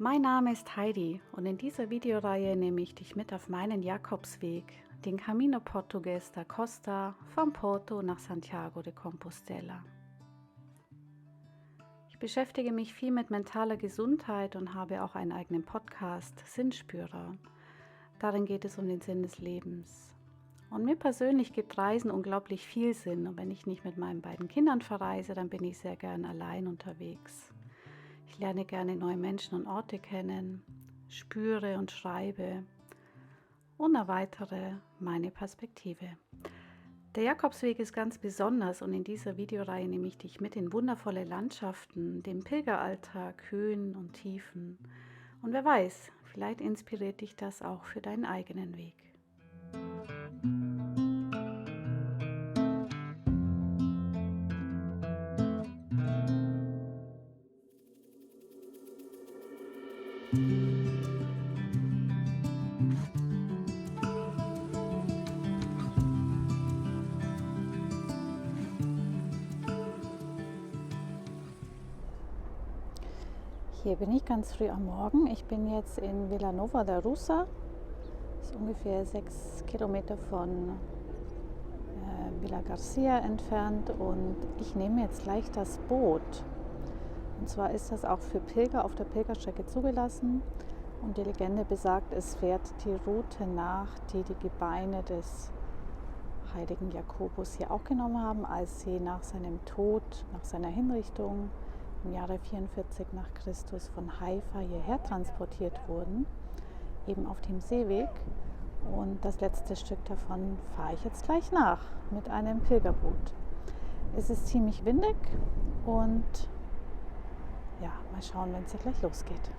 Mein Name ist Heidi und in dieser Videoreihe nehme ich dich mit auf meinen Jakobsweg, den Camino Portugues da Costa von Porto nach Santiago de Compostela. Ich beschäftige mich viel mit mentaler Gesundheit und habe auch einen eigenen Podcast, Sinnspürer. Darin geht es um den Sinn des Lebens. Und mir persönlich gibt Reisen unglaublich viel Sinn, und wenn ich nicht mit meinen beiden Kindern verreise, dann bin ich sehr gern allein unterwegs. Ich lerne gerne neue Menschen und Orte kennen, spüre und schreibe und erweitere meine Perspektive. Der Jakobsweg ist ganz besonders und in dieser Videoreihe nehme ich dich mit in wundervolle Landschaften, den Pilgeralltag, Höhen und Tiefen. Und wer weiß, vielleicht inspiriert dich das auch für deinen eigenen Weg. Hier bin ich ganz früh am Morgen. Ich bin jetzt in Vilanova da Russa. Das ist ungefähr 6 Kilometer von Villa Garcia entfernt und ich nehme jetzt gleich das Boot. Und zwar ist das auch für Pilger auf der Pilgerstrecke zugelassen und die Legende besagt, es fährt die Route nach, die die Gebeine des heiligen Jakobus hier auch genommen haben, als sie nach seinem Tod, nach seiner Hinrichtung im Jahre 44 nach Christus von Haifa hierher transportiert wurden, eben auf dem Seeweg. Und das letzte Stück davon fahre ich jetzt gleich nach mit einem Pilgerboot. Es ist ziemlich windig und ja, mal schauen, wenn es hier gleich losgeht.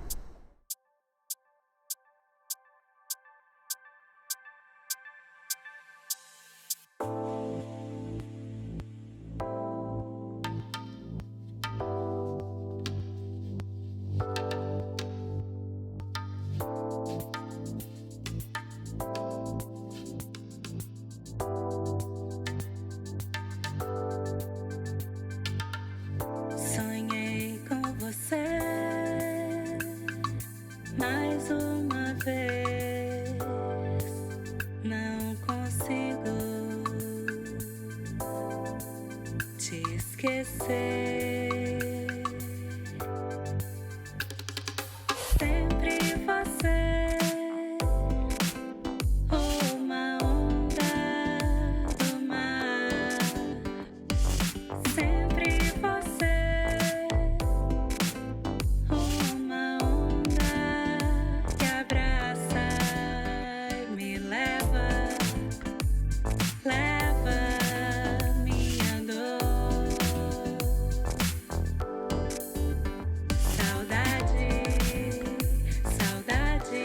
Mais uma vez, não consigo te esquecer. Sempre você, uma onda do mar. Sempre você, uma onda que abraça e me leva minha dor. Saudade, saudade.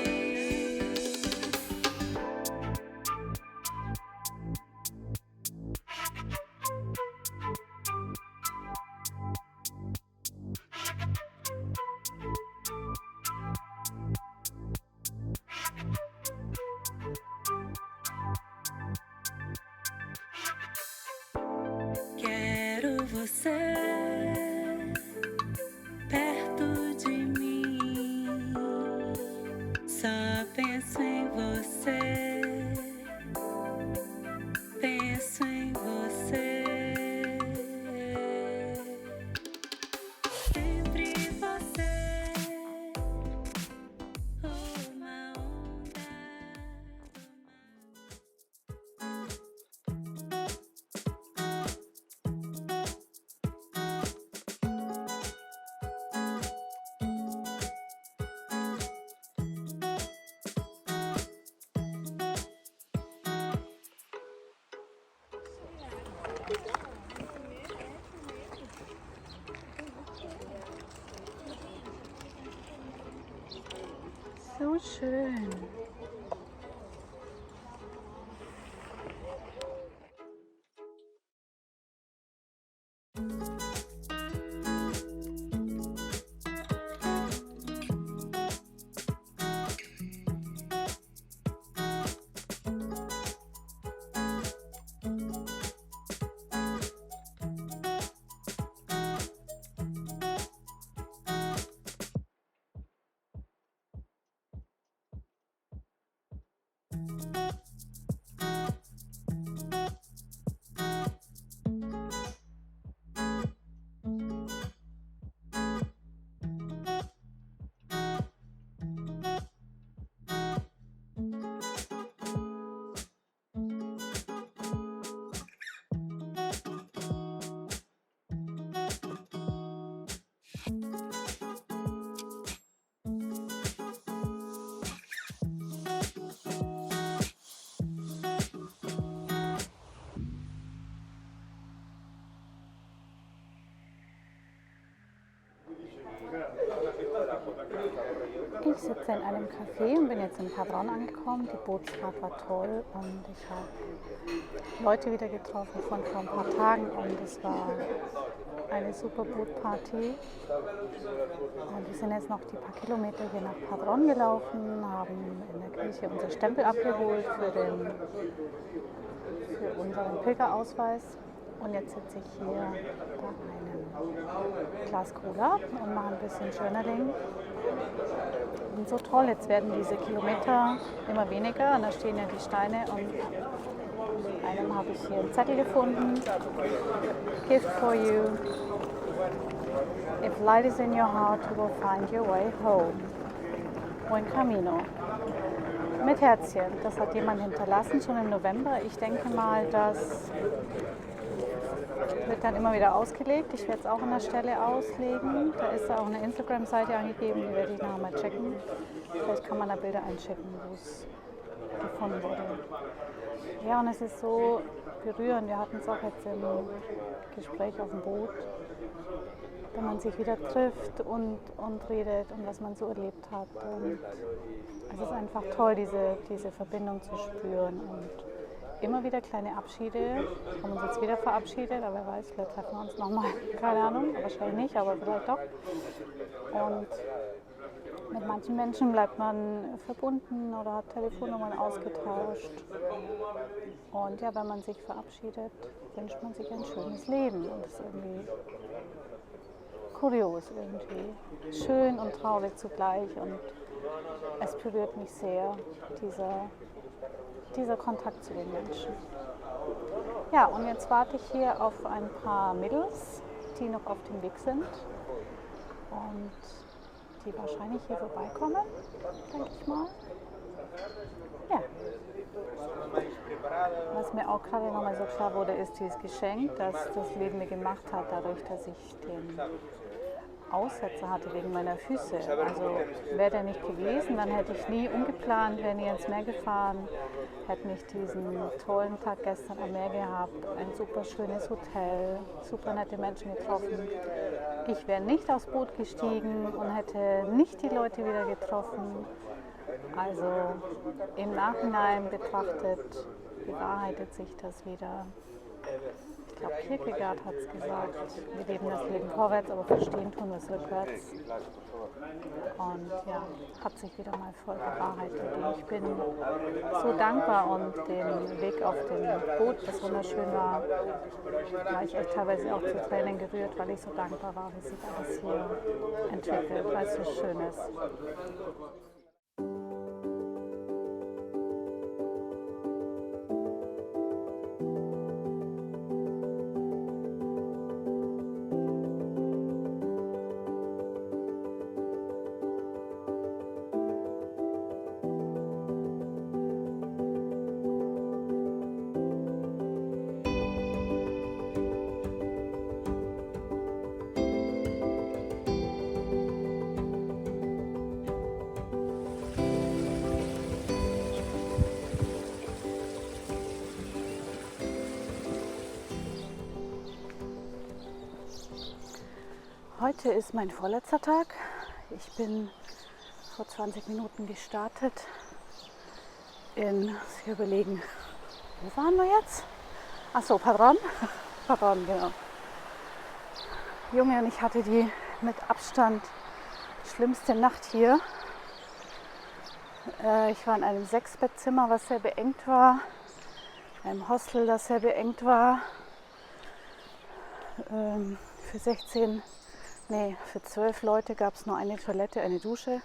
Quero você perto de mim. Só penso em você. Penso em você. Sempre você. Uma onda. So schön. Ich sitze in einem Café und bin jetzt in Padron angekommen. Die Bootsfahrt war toll und ich habe Leute wieder getroffen von vor ein paar Tagen und es war eine super Bootparty. Und wir sind jetzt noch die paar Kilometer hier nach Padron gelaufen, haben in der Kirche unser Stempel abgeholt für unseren Pilgerausweis. Und jetzt sitze ich hier bei einem Glas Cola und mache ein bisschen Journaling. Und so toll, jetzt werden diese Kilometer immer weniger und da stehen ja die Steine und einem habe ich hier einen Zettel gefunden. Gift for you. If light is in your heart, you will find your way home. Buen camino. Mit Herzchen. Das hat jemand hinterlassen, schon im November. Ich denke mal, das wird dann immer wieder ausgelegt. Ich werde es auch an der Stelle auslegen. Da ist auch eine Instagram-Seite angegeben, die werde ich nachher mal checken. Vielleicht kann man da Bilder einschicken, wo es gefunden wurde. Ja, und es ist so berührend. Wir hatten es auch jetzt im Gespräch auf dem Boot, wenn man sich wieder trifft und redet und was man so erlebt hat. Und es ist einfach toll, diese Verbindung zu spüren. Und immer wieder kleine Abschiede. Wir haben uns jetzt wieder verabschiedet, aber wer weiß, vielleicht treffen wir uns nochmal. Keine Ahnung, wahrscheinlich nicht, aber vielleicht doch. Und mit manchen Menschen bleibt man verbunden oder hat Telefonnummern ausgetauscht. Und ja, wenn man sich verabschiedet, wünscht man sich ein schönes Leben. Und das ist irgendwie kurios irgendwie. Schön und traurig zugleich. Und es berührt mich sehr, dieser Kontakt zu den Menschen. Ja, und jetzt warte ich hier auf ein paar Mädels, die noch auf dem Weg sind und die wahrscheinlich hier vorbeikommen, denke ich mal. Ja. Was mir auch gerade nochmal so klar wurde, ist dieses Geschenk, das das Leben mir gemacht hat, dadurch, dass ich den Aussetzer hatte wegen meiner Füße. Also wäre der nicht gewesen, dann hätte ich nie ungeplant, wäre nie ins Meer gefahren, hätte nicht diesen tollen Tag gestern am Meer gehabt, ein super schönes Hotel, super nette Menschen getroffen. Ich wäre nicht aufs Boot gestiegen und hätte nicht die Leute wieder getroffen. Also im Nachhinein betrachtet bewahrheitet sich das wieder. Ich glaube, Kierkegaard hat es gesagt, wir leben das Leben vorwärts, aber verstehen tun wir es rückwärts. Und ja, hat sich wieder mal voll bewahrheitet. Und ich bin so dankbar und den Weg auf dem Boot, das wunderschön war ich echt teilweise auch zu Tränen gerührt, weil ich so dankbar war, wie sich alles hier entwickelt, weil es so schön ist. Heute ist mein vorletzter Tag. Ich bin vor 20 Minuten gestartet ich überlegen, wo waren wir jetzt? Achso, Padron. Padron, genau. Junge, und ich hatte die mit Abstand schlimmste Nacht hier. Ich war in einem 6-Bettzimmer, was sehr beengt war. In einem Hostel, das sehr beengt war. Für 12 Leute gab es nur eine Toilette, eine Dusche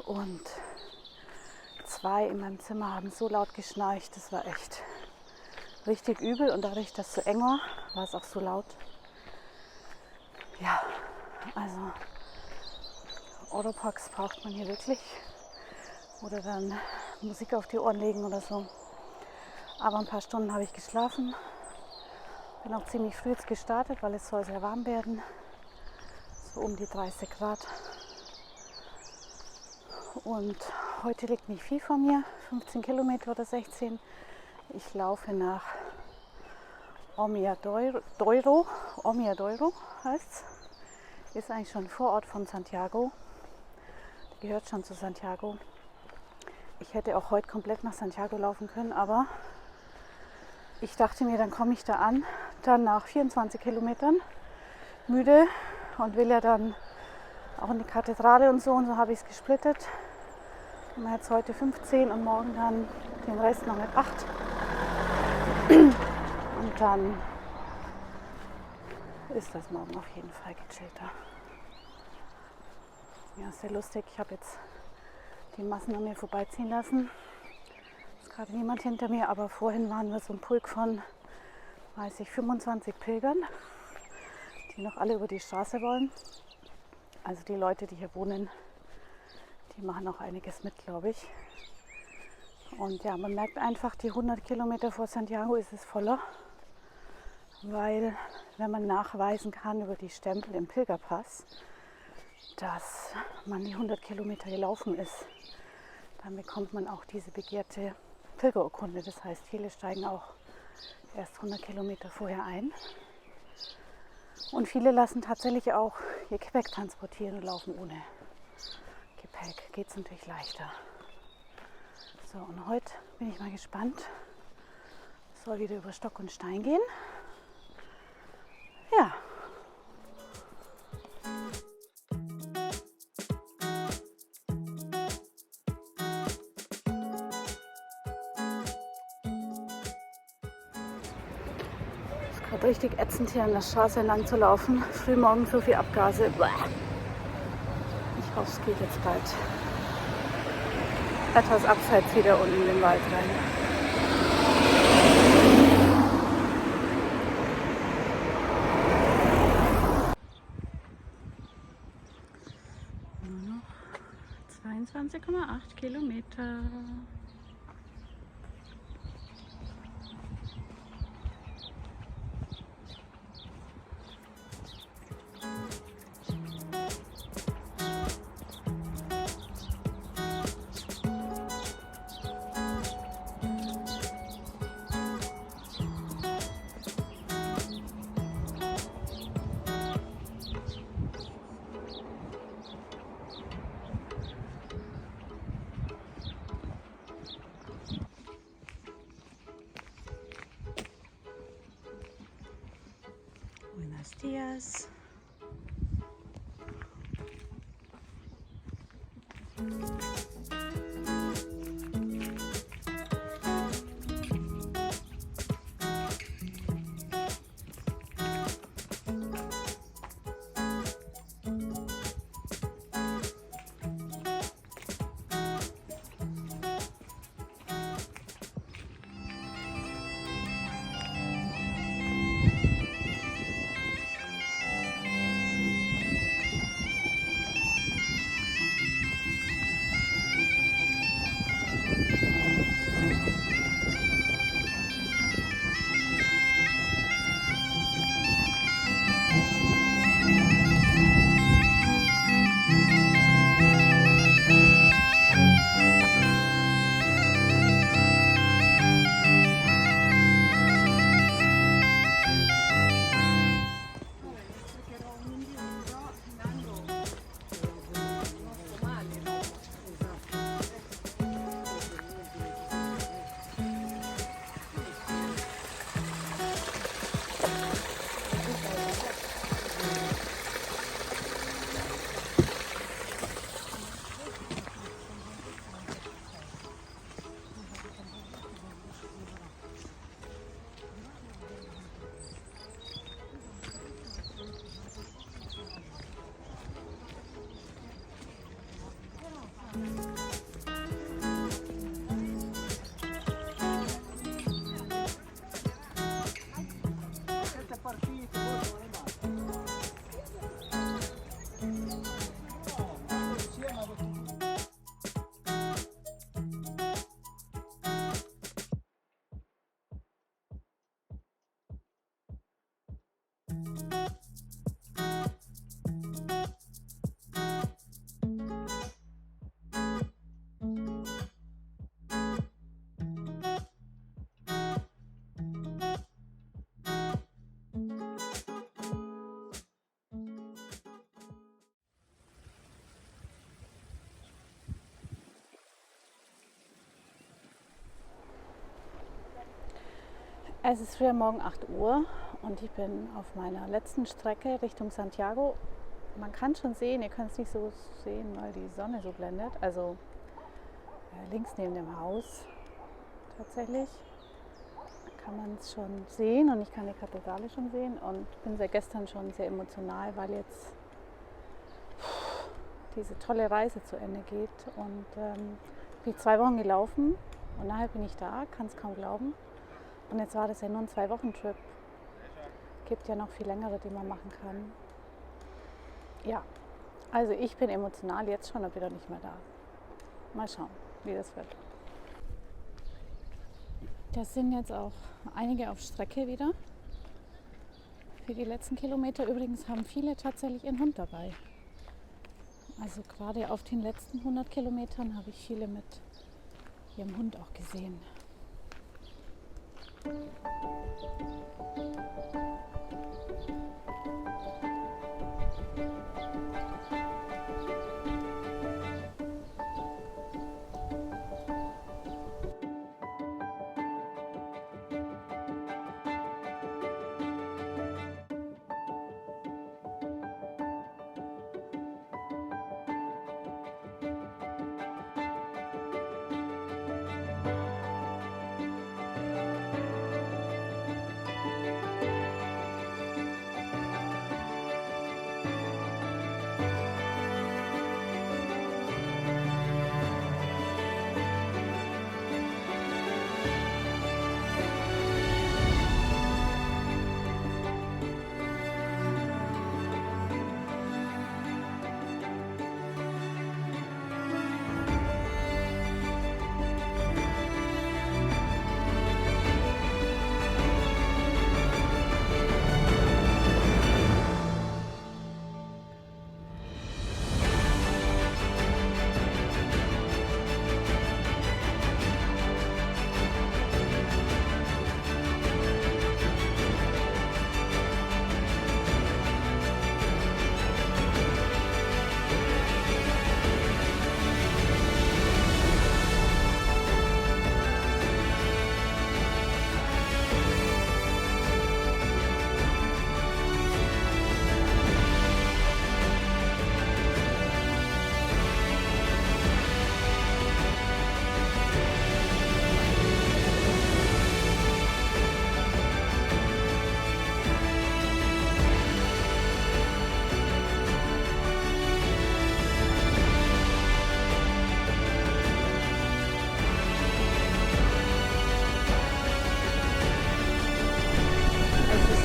und 2 in meinem Zimmer haben so laut geschnarcht, das war echt richtig übel. Und dadurch, dass es so eng war es auch so laut. Ja, also Oropax braucht man hier wirklich. Oder dann Musik auf die Ohren legen oder so. Aber ein paar Stunden habe ich geschlafen. Bin auch ziemlich früh jetzt gestartet, weil es soll sehr warm werden. So um die 30 Grad. Und heute liegt nicht viel von mir, 15 Kilometer oder 16. Ich laufe nach Omiadoiro heißt es. Ist eigentlich schon ein Vorort von Santiago. Gehört schon zu Santiago. Ich hätte auch heute komplett nach Santiago laufen können, aber ich dachte mir, dann komme ich da an, dann nach 24 Kilometern müde und will ja dann auch in die Kathedrale und so habe ich es gesplittet. Und jetzt heute 15 und morgen dann den Rest noch mit 8. Und dann ist das morgen auf jeden Fall gechillter. Ja, ist sehr lustig. Ich habe jetzt die Massen an mir vorbeiziehen lassen. Ist gerade niemand hinter mir, aber vorhin waren wir so ein Pulk von, 25 Pilgern, die noch alle über die Straße wollen. Also die Leute, die hier wohnen, die machen auch einiges mit, glaube ich. Und ja, man merkt einfach, die 100 Kilometer vor Santiago ist es voller, weil wenn man nachweisen kann über die Stempel im Pilgerpass, dass man die 100 Kilometer gelaufen ist, dann bekommt man auch diese begehrte Pilgerurkunde. Das heißt, viele steigen auch erst 100 Kilometer vorher ein. Und viele lassen tatsächlich auch ihr Gepäck transportieren und laufen ohne Gepäck. Geht es natürlich leichter. So, und heute bin ich mal gespannt. Es soll wieder über Stock und Stein gehen. Ja. Es ist gerade richtig ätzend, hier an der Straße entlang zu laufen. Frühmorgen so viel Abgase. Ich hoffe, es geht jetzt bald etwas abseits wieder unten in den Wald rein. Nur noch 22,8 Kilometer. Buenos días. Es ist früh am Morgen 8 Uhr und ich bin auf meiner letzten Strecke Richtung Santiago. Man kann schon sehen, ihr könnt es nicht so sehen, weil die Sonne so blendet. Also links neben dem Haus tatsächlich kann man es schon sehen und ich kann die Kathedrale schon sehen und bin seit gestern schon sehr emotional, weil jetzt diese tolle Reise zu Ende geht und bin 2 Wochen gelaufen und nachher bin ich da, kann es kaum glauben. Und jetzt war das ja nur ein 2-Wochen-Trip. Gibt ja noch viel längere, die man machen kann. Ja, also ich bin emotional jetzt schon, aber wieder nicht mehr da. Mal schauen, wie das wird. Das sind jetzt auch einige auf Strecke wieder. Für die letzten Kilometer übrigens haben viele tatsächlich ihren Hund dabei. Also gerade auf den letzten 100 Kilometern habe ich viele mit ihrem Hund auch gesehen.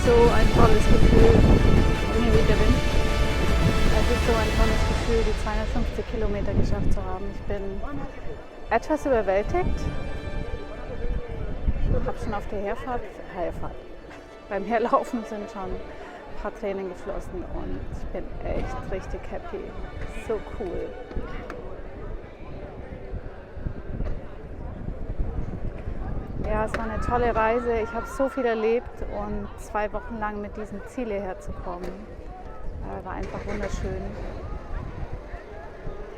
So ein tolles Gefühl. Irgendwie weht der Wind. Es ist so ein tolles Gefühl, die 250 Kilometer geschafft zu haben. Ich bin etwas überwältigt. Ich habe schon auf der Herfahrt, beim Herlaufen sind schon ein paar Tränen geflossen und ich bin echt richtig happy. So cool. Ja, es war eine tolle Reise. Ich habe so viel erlebt und 2 Wochen lang mit diesem Ziel hierher zu kommen, war einfach wunderschön.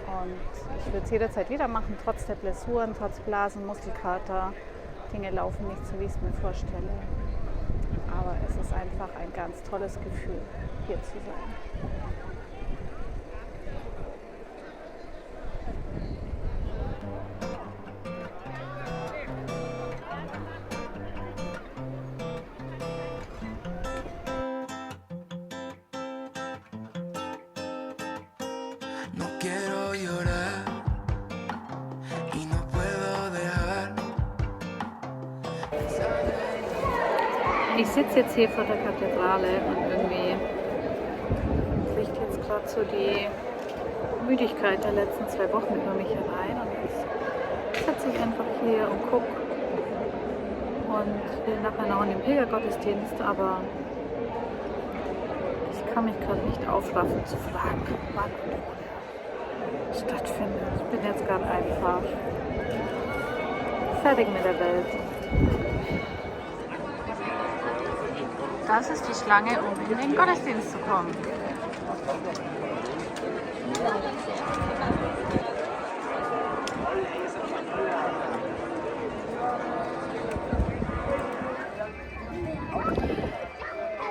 Und ich würde es jederzeit wieder machen, trotz der Blessuren, trotz Blasen, Muskelkater. Dinge laufen nicht so, wie ich es mir vorstelle. Aber es ist einfach ein ganz tolles Gefühl, hier zu sein. Ich sitze jetzt hier vor der Kathedrale und irgendwie bricht jetzt gerade so die Müdigkeit der letzten 2 Wochen über mich herein und jetzt sitze ich einfach hier und gucke und will nachher noch in den Pilgergottesdienst, aber kann mich gerade nicht aufraffen zu fragen, wann und wo der stattfindet. Ich bin jetzt gerade einfach fertig mit der Welt. Das ist die Schlange, um in den Gottesdienst zu kommen.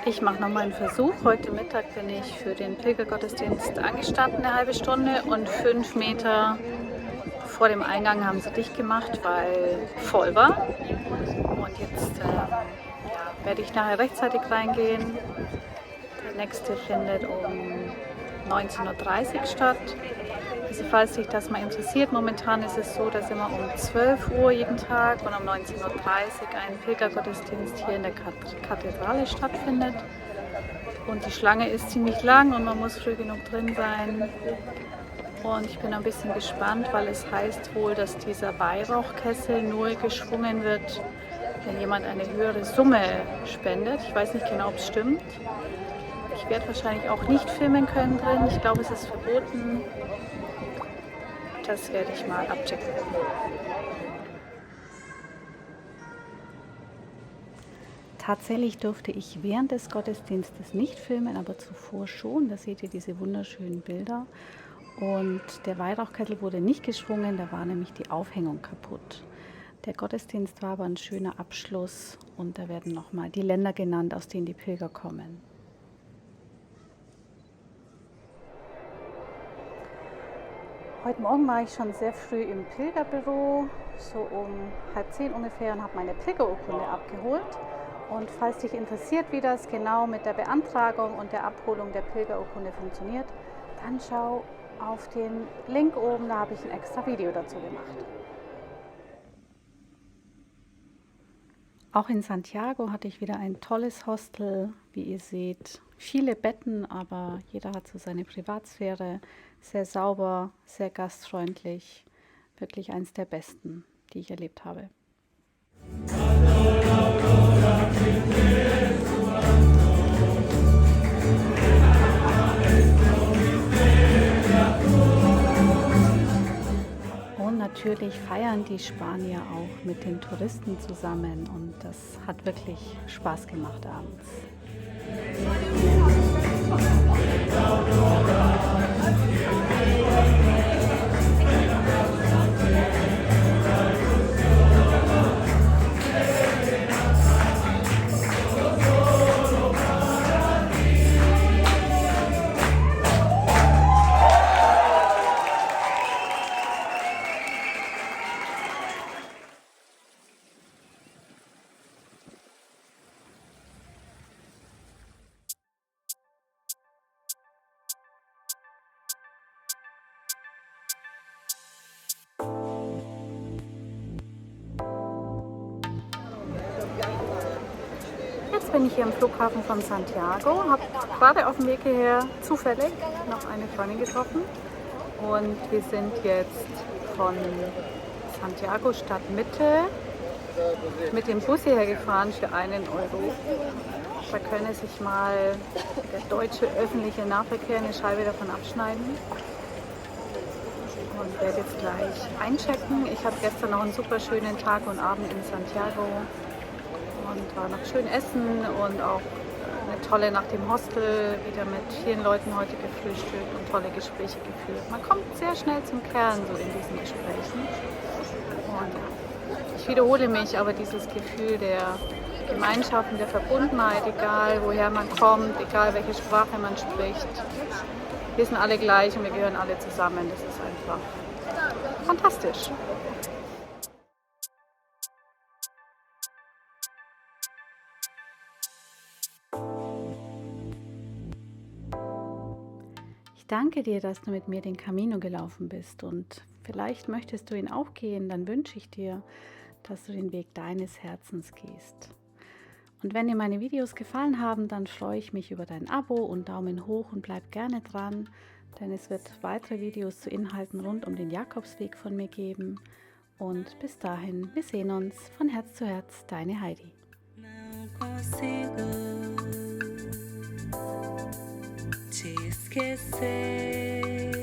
Ich mache nochmal einen Versuch. Heute Mittag bin ich für den Pilgergottesdienst angestanden, eine halbe Stunde, und 5 Meter vor dem Eingang haben sie dicht gemacht, weil voll war. Und jetzt werde ich nachher rechtzeitig reingehen. Der nächste findet um 19:30 Uhr statt. Also falls sich das mal interessiert, momentan ist es so, dass immer um 12 Uhr jeden Tag und um 19:30 Uhr ein Pilgergottesdienst hier in der Kathedrale stattfindet. Und die Schlange ist ziemlich lang und man muss früh genug drin sein. Und ich bin ein bisschen gespannt, weil es heißt wohl, dass dieser Weihrauchkessel nur geschwungen wird, wenn jemand eine höhere Summe spendet. Ich weiß nicht genau, ob es stimmt. Ich werde wahrscheinlich auch nicht filmen können drin. Ich glaube, es ist verboten. Das werde ich mal abchecken. Tatsächlich durfte ich während des Gottesdienstes nicht filmen, aber zuvor schon. Da seht ihr diese wunderschönen Bilder. Und der Weihrauchkessel wurde nicht geschwungen, da war nämlich die Aufhängung kaputt. Der Gottesdienst war aber ein schöner Abschluss und da werden nochmal die Länder genannt, aus denen die Pilger kommen. Heute Morgen war ich schon sehr früh im Pilgerbüro, so um 9:30 ungefähr, und habe meine Pilgerurkunde abgeholt. Und falls dich interessiert, wie das genau mit der Beantragung und der Abholung der Pilgerurkunde funktioniert, dann schau auf den Link oben, da habe ich ein extra Video dazu gemacht. Auch in Santiago hatte ich wieder ein tolles Hostel, wie ihr seht. Viele Betten, aber jeder hat so seine Privatsphäre. Sehr sauber, sehr gastfreundlich. Wirklich eins der besten, die ich erlebt habe. Und natürlich feiern die Spanier auch mit den Touristen zusammen und das hat wirklich Spaß gemacht abends. Jetzt bin ich hier am Flughafen von Santiago, habe gerade auf dem Weg hierher zufällig noch eine Freundin getroffen und wir sind jetzt von Santiago Stadtmitte mit dem Bus hierher gefahren für 1 Euro. Da könne sich mal der deutsche öffentliche Nahverkehr eine Scheibe davon abschneiden. Und werde jetzt gleich einchecken. Ich habe gestern noch einen super schönen Tag und Abend in Santiago und war noch schön essen und auch eine tolle Nacht im Hostel, wieder mit vielen Leuten heute gefrühstückt und tolle Gespräche geführt. Man kommt sehr schnell zum Kern so in diesen Gesprächen. Und ich wiederhole mich, aber dieses Gefühl der Gemeinschaft und der Verbundenheit, egal woher man kommt, egal welche Sprache man spricht, wir sind alle gleich und wir gehören alle zusammen. Das ist einfach fantastisch. Ich danke dir, dass du mit mir den Camino gelaufen bist und vielleicht möchtest du ihn auch gehen, dann wünsche ich dir, dass du den Weg deines Herzens gehst. Und wenn dir meine Videos gefallen haben, dann freue ich mich über dein Abo und Daumen hoch und bleib gerne dran, denn es wird weitere Videos zu Inhalten rund um den Jakobsweg von mir geben. Und bis dahin, wir sehen uns von Herz zu Herz, deine Heidi. Não consigo te esquecer.